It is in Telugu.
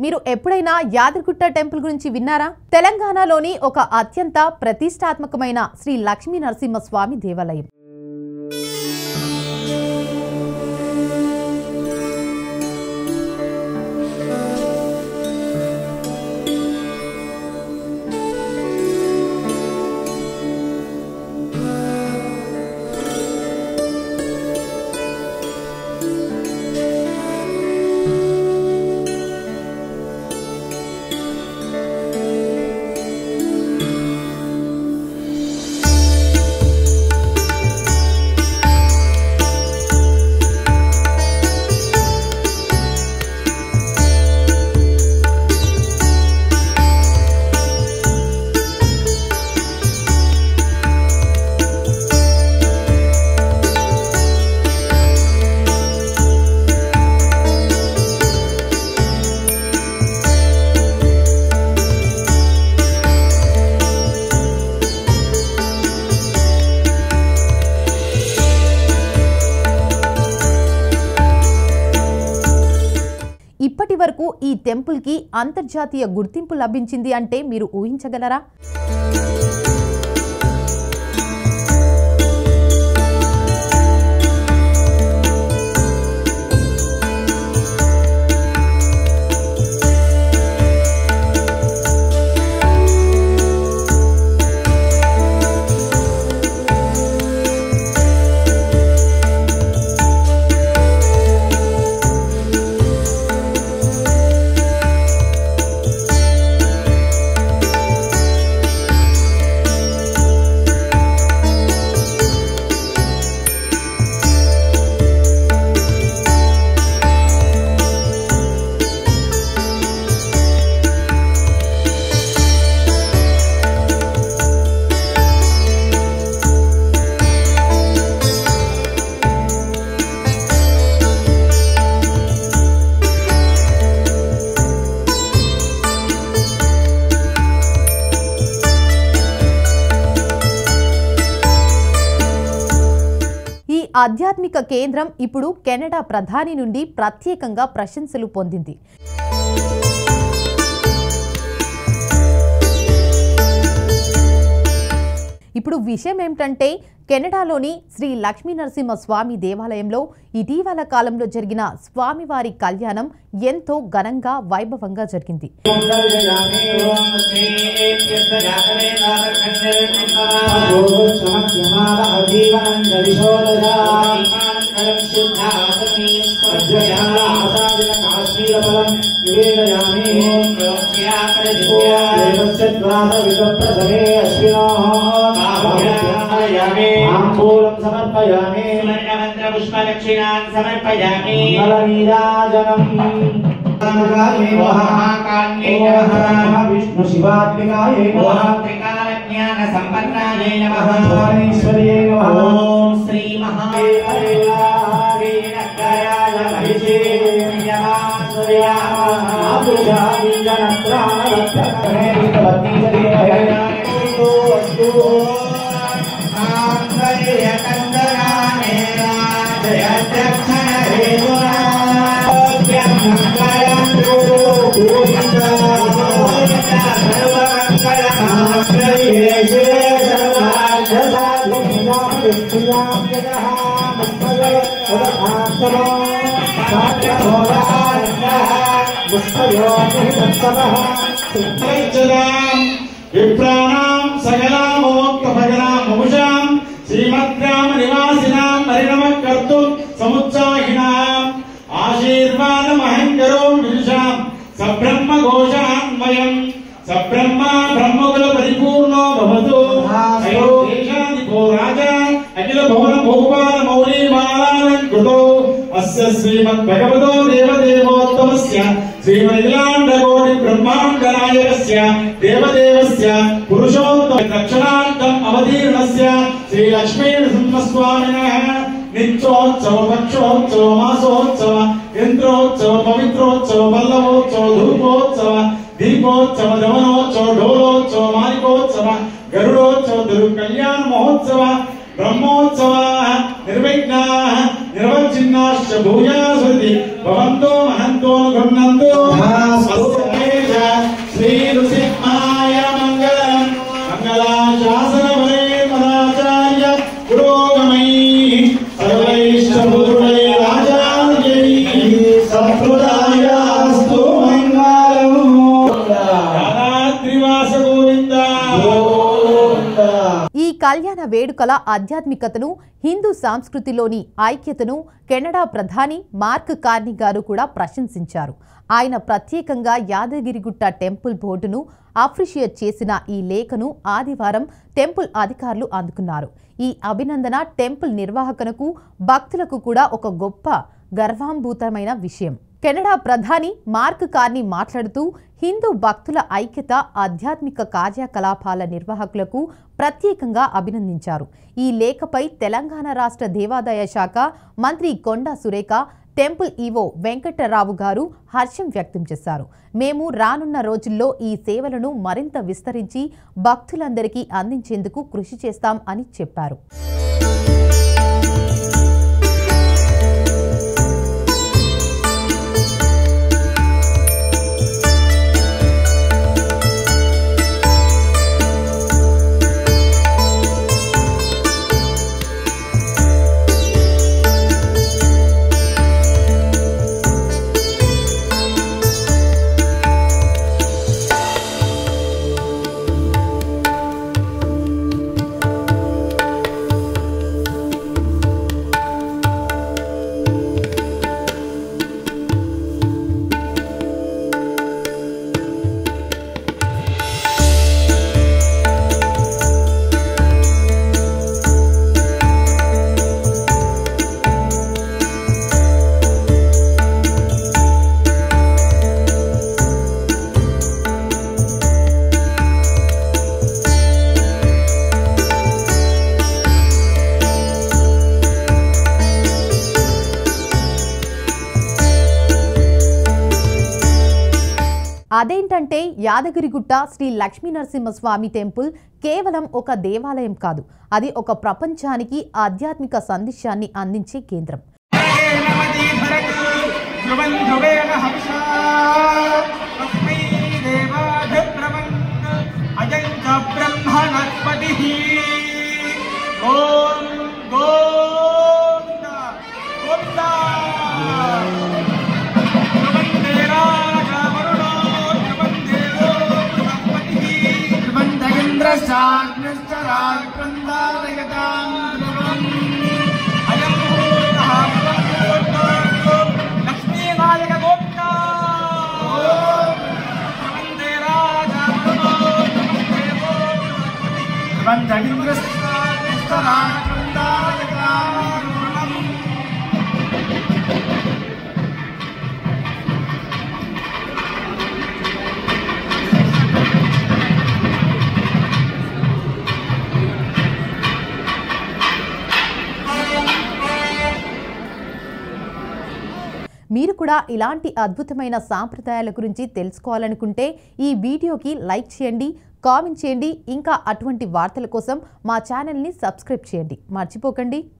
మీరు ఎప్పుడైనా యాదగిరిగుట్ట టెంపుల్ గురించి విన్నారా? తెలంగాణలోని ఒక అత్యంత ప్రతిష్టాత్మకమైన శ్రీ లక్ష్మీ నరసింహస్వామి దేవాలయం. ఇప్పటి వరకు ఈ టెంపుల్ కి అంతర్జాతీయ గుర్తింపు లభించింది అంటే మీరు ఊహించగలరా? ఆధ్యాత్మిక కేంద్రం ఇప్పుడు కెనడా ప్రధాని నుండి ప్రత్యేకంగా ప్రశంసలు పొందింది. ఇప్పుడు విషయం ఏమిటంటే, కెనడాలోని శ్రీ లక్ష్మీ నరసింహస్వామి దేవాలయంలో ఇటీవల కాలంలో జరిగిన స్వామివారి కళ్యాణం ఎంతో ఘనంగా వైభవంగా జరిగింది. विष्णु शिवात्मिकाय नमः त्रिकालज्ञान संपन्नाय नमः ईश्वर्ये नमः ओम श्री महादेवाय नगराय महिषे यमासुर्याः आपुषाविजनत्राणवत्तकरे विपत्तिजले वस्तु आंगल्य कंदराने राजयक्षण हेतुना विप्राणां सकलामोक्तभजनां मुमुषां श्रीमद्ग्राम निवासिनां परिणमः कर्तुं समुत्साहिनाम् आशीर्वादमहं विदुषां सब्रह्म घोषान्वयम् सब्रह्म ब्रह्मकुल परिपूर्णो भवतु देशाधिपो राजा अखिल भुवन भोपाल मौली बालालंकृतो अस्य श्रीमद्भगवतो देवदेवोत्तमस्य श्रीमदिलाण्डकोटि ब्रह्माण्ड नायकस्य देवदेवस्य पुरुषोत्तम दक्षिणार्थम् अवतीर्णस्य श्री लक्ष्मी नरसिंहस्वामिनः नित्योत्सव पक्षोत्सव मासोत्सव इंद्रोत्सव पवित्रोत्सव वल्लभोत्सव धूपोत्सव दीपोत्सव दमनोत्सव ढोलोत्सव मालिकोत्सव गरुडोत्सव दुर्कल्याण महोत्सव ब्रह्मोत्सव निर्विघ्नाः निर्वचिन्नाश्च भूयासुति भवन्तो महन्तो गृह्णन्तु కళ్యాణ వేడుకల ఆధ్యాత్మికతను, హిందూ సంస్కృతిలోని ఐక్యతను కెనడా ప్రధాని మార్క్ కార్నీ గారు కూడా ప్రశంసించారు. ఆయన ప్రత్యేకంగా యాదగిరిగుట్ట టెంపుల్ బోర్డును అప్రిషియేట్ చేసిన ఈ లేఖను ఆదివారం టెంపుల్ అధికారులు అందుకున్నారు. ఈ అభినందన టెంపుల్ నిర్వాహకులకు, భక్తులకు కూడా ఒక గొప్ప గర్వాంభూతమైన విషయం. కెనడా ప్రధాని మార్క్ కార్నీ మాట్లాడుతూ హిందూ భక్తుల ఐక్యత, ఆధ్యాత్మిక కార్యకలాపాల నిర్వాహకులకు ప్రత్యేకంగా అభినందించారు. ఈ లేఖపై తెలంగాణ రాష్ట్ర దేవాదాయ శాఖ మంత్రి కొండా సురేఖ, టెంపుల్ ఈవో వెంకటరావు గారు హర్షం వ్యక్తం చేశారు. మేము రానున్న రోజుల్లో ఈ సేవలను మరింత విస్తరించి భక్తులందరికీ అందించేందుకు కృషి చేస్తాం అని చెప్పారు. అదేంటంటే యాదగిరిగుట్ట శ్రీ లక్ష్మీనరసింహస్వామి టెంపుల్ కేవలం ఒక దేవాలయం కాదు, అది ఒక ప్రపంచానికి ఆధ్యాత్మిక సందేశాన్ని అందించే కేంద్రం. మీరు కూడా ఇలాంటి అద్భుతమైన సాంప్రదాయాల గురించి తెలుసుకోవాలనుకుంటే ఈ వీడియోకి లైక్ చేయండి, కామెంట్ చేయండి. ఇంకా అటువంటి వార్తల కోసం మా ఛానల్ని సబ్స్క్రైబ్ చేయండి మర్చిపోకండి.